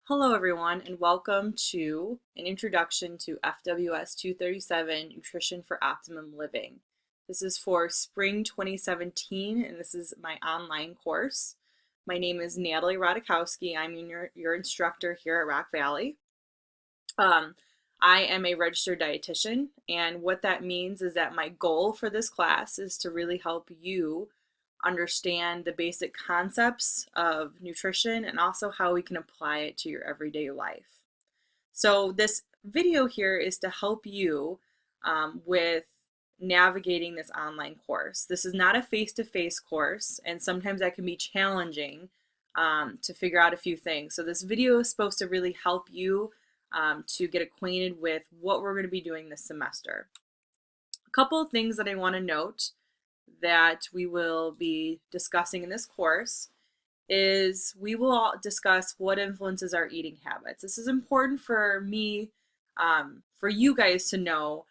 Hello everyone and welcome to an introduction to FWS 237 Nutrition for Optimum Living. This is for spring 2017 and this is my online course. My name is Natalie Radikowski. I'm your instructor here at Rock Valley. I am a registered dietitian, and what that means is that my goal for this class is to really help you understand the basic concepts of nutrition and also how we can apply it to your everyday life. So this video here is to help you with navigating this online course. This is not a face-to-face course, and sometimes that can be challenging to figure out a few things. So this video is supposed to really help you to get acquainted with what we're going to be doing this semester. A couple of things that I want to note that we will be discussing in this course is we will discuss what influences our eating habits. This is important for me, for you guys to know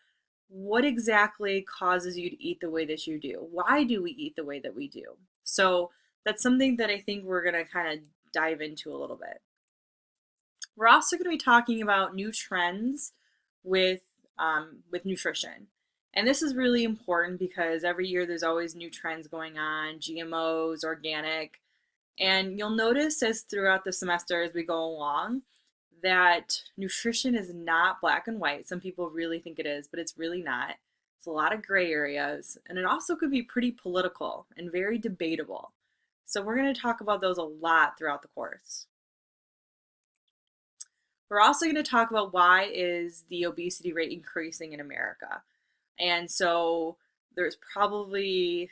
what exactly causes you to eat the way that you do. Why do we eat the way that we do? So that's something that I think we're going to kind of dive into a little bit. We're also going to be talking about new trends with nutrition. And this is really important because every year there's always new trends going on, GMOs, organic. And you'll notice as throughout the semester as we go along that nutrition is not black and white. Some people really think it is, but it's really not. It's a lot of gray areas. And it also could be pretty political and very debatable. So we're going to talk about those a lot throughout the course. We're also going to talk about why is the obesity rate increasing in America. And so there's probably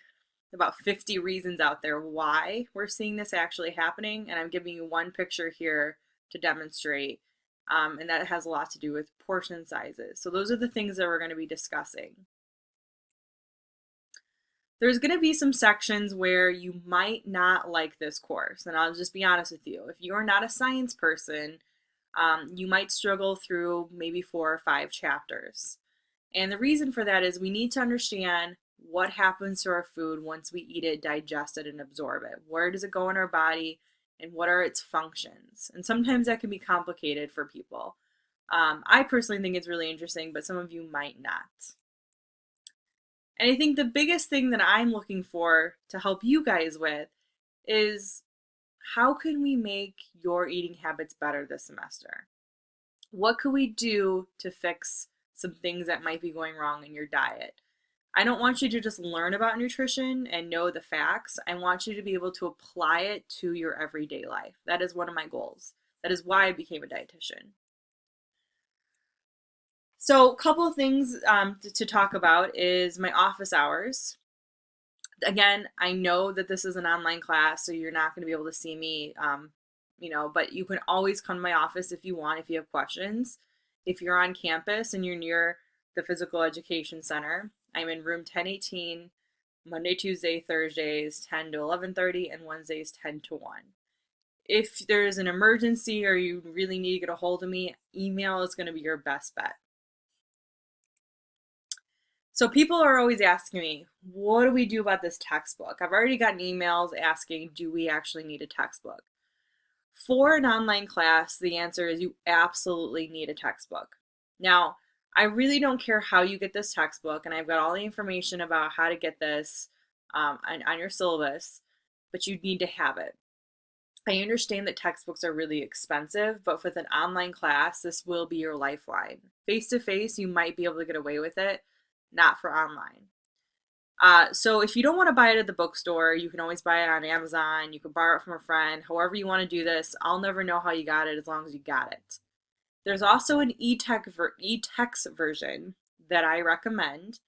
about 50 reasons out there why we're seeing this actually happening. And I'm giving you one picture here to demonstrate. And that has a lot to do with portion sizes. So those are the things that we're going to be discussing. There's going to be some sections where you might not like this course. And I'll just be honest with you. If you're not a science person, you might struggle through maybe 4 or 5 chapters. And the reason for that is we need to understand what happens to our food once we eat it, digest it, and absorb it. Where does it go in our body, and what are its functions? And sometimes that can be complicated for people. I personally think it's really interesting, but some of you might not. And I think the biggest thing that I'm looking for to help you guys with is how can we make your eating habits better this semester? What could we do to fix some things that might be going wrong in your diet? I don't want you to just learn about nutrition and know the facts. I want you to be able to apply it to your everyday life. That is one of my goals. That is why I became a dietitian. So a couple of things to talk about is my office hours. Again, I know that this is an online class, so you're not going to be able to see me, but you can always come to my office if you want, if you have questions. If you're on campus and you're near the Physical Education Center, I'm in room 1018, Monday, Tuesday, Thursdays, 10 to 11:30, and Wednesdays, 10 to 1. If there's an emergency or you really need to get a hold of me, email is going to be your best bet. So people are always asking me, what do we do about this textbook? I've already gotten emails asking, do we actually need a textbook? For an online class, the answer is you absolutely need a textbook. Now, I really don't care how you get this textbook, and I've got all the information about how to get this on your syllabus, but you need to have it. I understand that textbooks are really expensive, but with an online class, this will be your lifeline. Face-to-face, you might be able to get away with it, not for online. So if you don't want to buy it at the bookstore, you can always buy it on Amazon. You can borrow it from a friend. However you want to do this, I'll never know how you got it as long as you got it. There's also an e-text version that I recommend,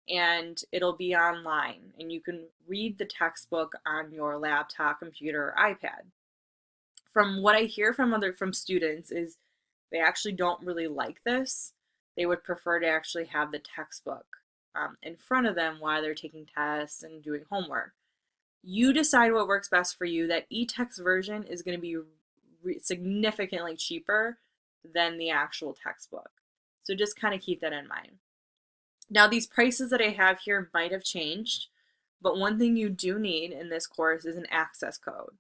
and it'll be online, and you can read the textbook on your laptop, computer, or iPad. From what I hear from students is they actually don't really like this. They would prefer to actually have the textbook in front of them while they're taking tests and doing homework. You decide what works best for you. That e-text version is going to be significantly cheaper than the actual textbook. So just kind of keep that in mind. Now, these prices that I have here might have changed, but one thing you do need in this course is an access code.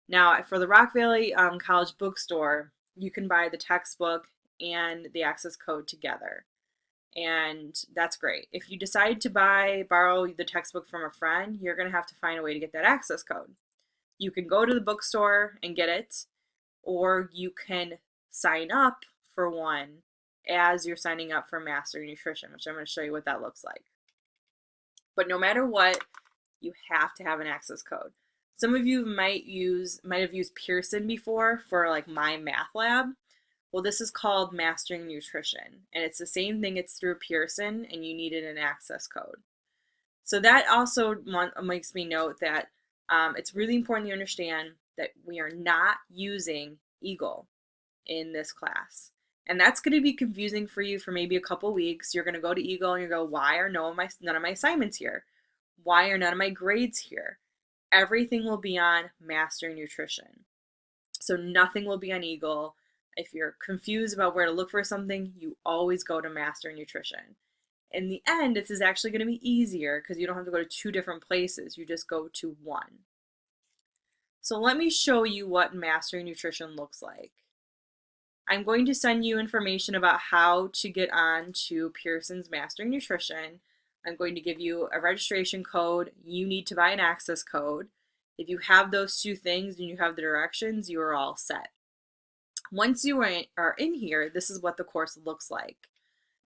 Now, for the Rock Valley College bookstore, you can buy the textbook and the access code together. And that's great. If you decide to borrow the textbook from a friend, you're going to have to find a way to get that access code. You can go to the bookstore and get it, or you can sign up for one as you're signing up for Master Nutrition, which I'm going to show you what that looks like. But no matter what, you have to have an access code. Some of you might have used Pearson before for like My Math Lab. Well, this is called Mastering Nutrition, and it's the same thing. It's through Pearson, and you needed an access code. So that also makes me note that it's really important you understand that we are not using Eagle in this class. And that's going to be confusing for you for maybe a couple weeks. You're going to go to Eagle and you go, why are none of my assignments here? Why are none of my grades here? Everything will be on Master Nutrition. So nothing will be on Eagle. If you're confused about where to look for something, you always go to Master Nutrition. In the end, this is actually going to be easier because you don't have to go to 2 different places. You just go to one. So let me show you what Master Nutrition looks like. I'm going to send you information about how to get on to Pearson's Mastering Nutrition. I'm going to give you a registration code. You need to buy an access code. If you have those 2 things and you have the directions, you are all set. Once you are in here, this is what the course looks like.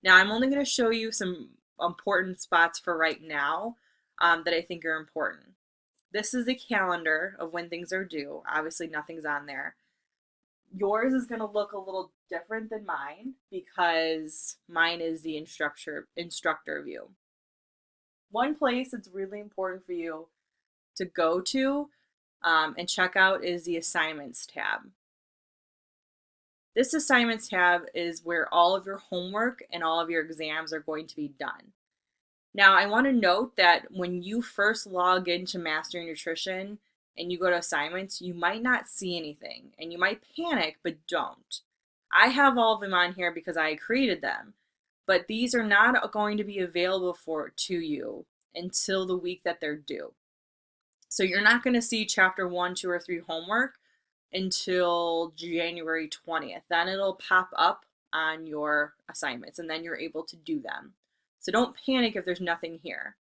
Now, I'm only going to show you some important spots for right now that I think are important. This is a calendar of when things are due. Obviously, nothing's on there. Yours is going to look a little different than mine because mine is the instructor view. One place that's really important for you to go to and check out is the Assignments tab. This Assignments tab is where all of your homework and all of your exams are going to be done. Now, I want to note that when you first log into Mastering Nutrition and you go to Assignments, you might not see anything and you might panic, but don't. I have all of them on here because I created them, but these are not going to be available to you until the week that they're due. So you're not going to see chapter 1, 2, or 3 homework until January 20th. Then it'll pop up on your assignments and then you're able to do them. So don't panic if there's nothing here.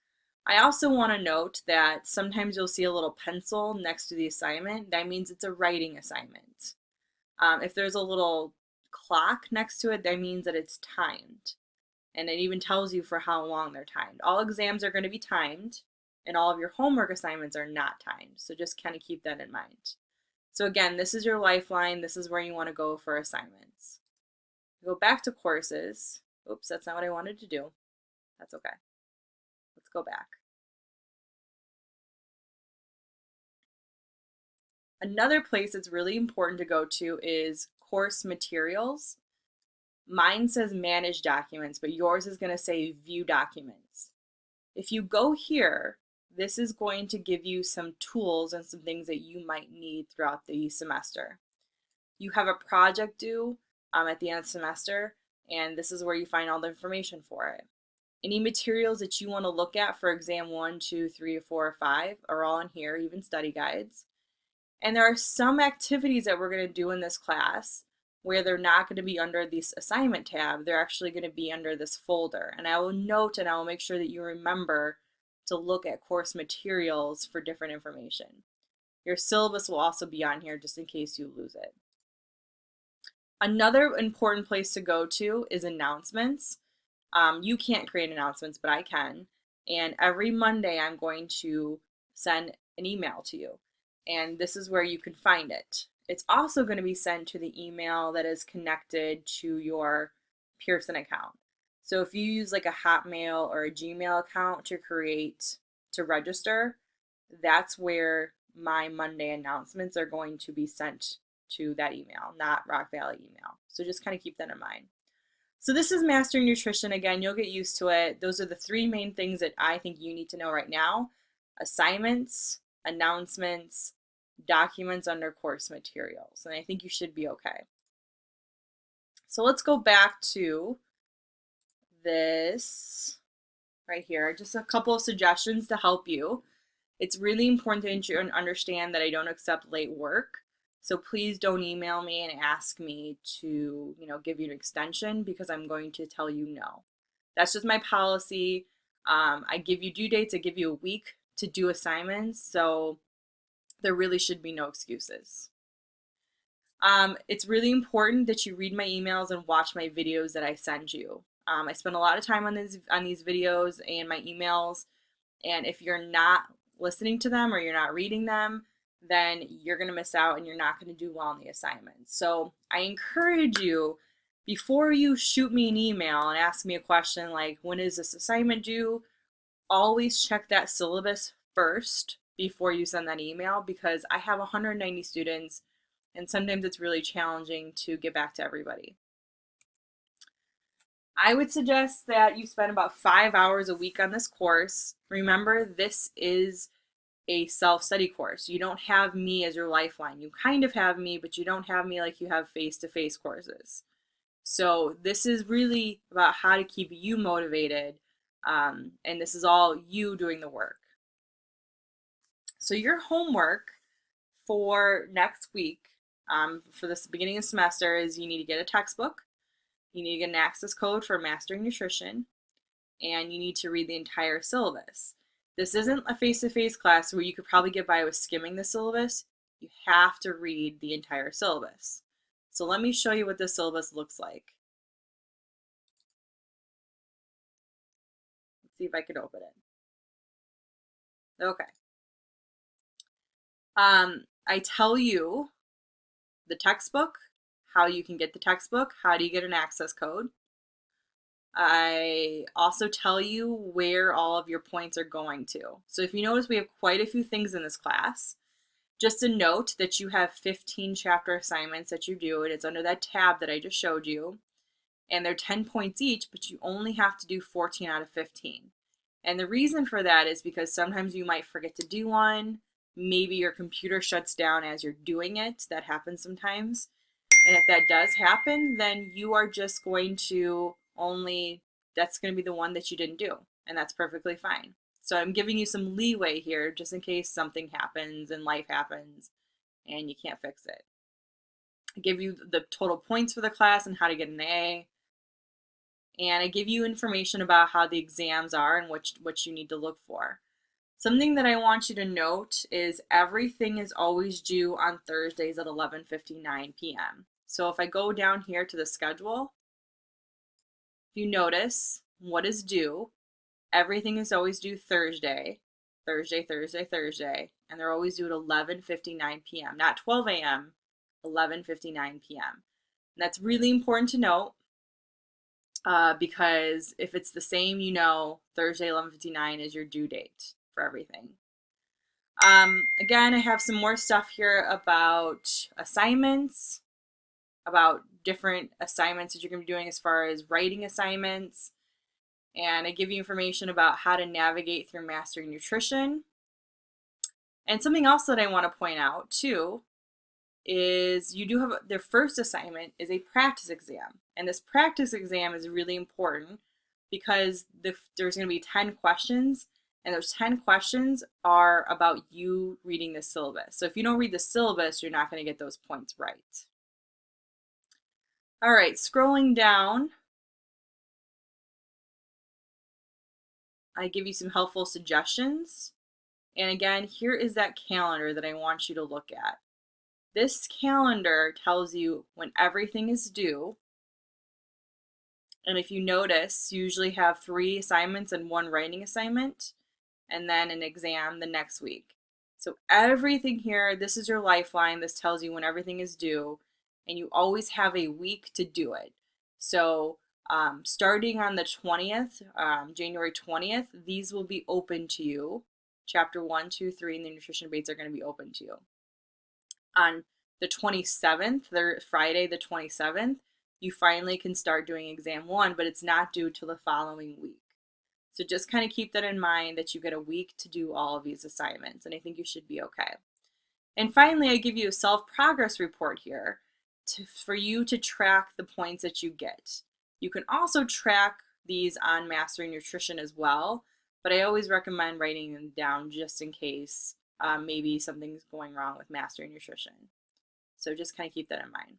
I also want to note that sometimes you'll see a little pencil next to the assignment. That means it's a writing assignment. If there's a little clock next to it, that means that it's timed. And it even tells you for how long they're timed. All exams are going to be timed, and all of your homework assignments are not timed. So just kind of keep that in mind. So again, this is your lifeline. This is where you want to go for assignments. Go back to courses. Oops, that's not what I wanted to do. That's okay. Let's go back. Another place that's really important to go to is course materials. Mine says manage documents, but yours is going to say view documents. If you go here, this is going to give you some tools and some things that you might need throughout the semester. You have a project due at the end of the semester, and this is where you find all the information for it. Any materials that you want to look at for exam 1, 2, 3, 4, or 5 are all in here, even study guides. And there are some activities that we're going to do in this class where they're not going to be under this assignment tab. They're actually going to be under this folder. And I will note and I will make sure that you remember to look at course materials for different information. Your syllabus will also be on here just in case you lose it. Another important place to go to is announcements. You can't create announcements, but I can. And every Monday I'm going to send an email to you. And this is where you can find it. It's also going to be sent to the email that is connected to your Pearson account. So if you use like a Hotmail or a Gmail account to register, that's where my Monday announcements are going to be sent to that email, not Rock Valley email. So just kind of keep that in mind. So this is Mastering Nutrition. Again, you'll get used to it. Those are the 3 main things that I think you need to know right now: assignments, announcements, documents under course materials. And I think you should be okay. So let's go back to this right here. Just a couple of suggestions to help you. It's really important that you understand that I don't accept late work. So please don't email me and ask me to, give you an extension, because I'm going to tell you no. That's just my policy. I give you due dates. I give you a week to do assignments. So there really should be no excuses. It's really important that you read my emails and watch my videos that I send you. I spend a lot of time on these videos and my emails, and if you're not listening to them or you're not reading them, then you're going to miss out and you're not going to do well on the assignments. So I encourage you, before you shoot me an email and ask me a question like, when is this assignment due? Always check that syllabus first before you send that email, because I have 190 students and sometimes it's really challenging to get back to everybody. I would suggest that you spend about 5 hours a week on this course. Remember, this is a self-study course. You don't have me as your lifeline. You kind of have me, but you don't have me like you have face-to-face courses. So this is really about how to keep you motivated, and this is all you doing the work. So your homework for next week, for this beginning of semester, is you need to get a textbook, you need to get an access code for Mastering Nutrition, and you need to read the entire syllabus. This isn't a face-to-face class where you could probably get by with skimming the syllabus. You have to read the entire syllabus. So let me show you what the syllabus looks like. Let's see if I can open it. Okay. I tell you the textbook, how you can get the textbook, how do you get an access code. I also tell you where all of your points are going to. So if you notice, we have quite a few things in this class. Just a note that you have 15 chapter assignments that you do, and it's under that tab that I just showed you. And they're 10 points each, but you only have to do 14 out of 15. And the reason for that is because sometimes you might forget to do one. Maybe your computer shuts down as you're doing it. That happens sometimes. And if that does happen, then you are just going to that's going to be the one that you didn't do. And that's perfectly fine. So I'm giving you some leeway here just in case something happens and life happens and you can't fix it. I give you the total points for the class and how to get an A. And I give you information about how the exams are and what you need to look for. Something that I want you to note is everything is always due on Thursdays at 11:59 p.m. So if I go down here to the schedule, if you notice what is due, everything is always due Thursday, and they're always due at 11:59 p.m., not 12 a.m., 11:59 p.m. And that's really important to note, because if it's the same, Thursday 11:59 is your due date for everything. Again, I have some more stuff here about assignments, about different assignments that you're going to be doing as far as writing assignments. And I give you information about how to navigate through Mastering Nutrition. And something else that I want to point out too is you do have their first assignment is a practice exam. And this practice exam is really important because there's going to be 10 questions, and those 10 questions are about you reading the syllabus. So if you don't read the syllabus, you're not going to get those points right. All right, scrolling down, I give you some helpful suggestions. And again, here is that calendar that I want you to look at. This calendar tells you when everything is due. And if you notice, you usually have 3 assignments and 1 writing assignment, and then an exam the next week. So everything here, this is your lifeline. This tells you when everything is due, and you always have a week to do it. So starting on the 20th, January 20th, these will be open to you. Chapter 1, 2, 3, and the nutrition debates are going to be open to you. On the 27th, Friday the 27th, you finally can start doing exam 1, but it's not due till the following week. So just kind of keep that in mind, that you get a week to do all of these assignments, and I think you should be okay. And finally, I give you a self-progress report here for you to track the points that you get. You can also track these on Mastering Nutrition as well, but I always recommend writing them down just in case maybe something's going wrong with Mastering Nutrition. So just kind of keep that in mind.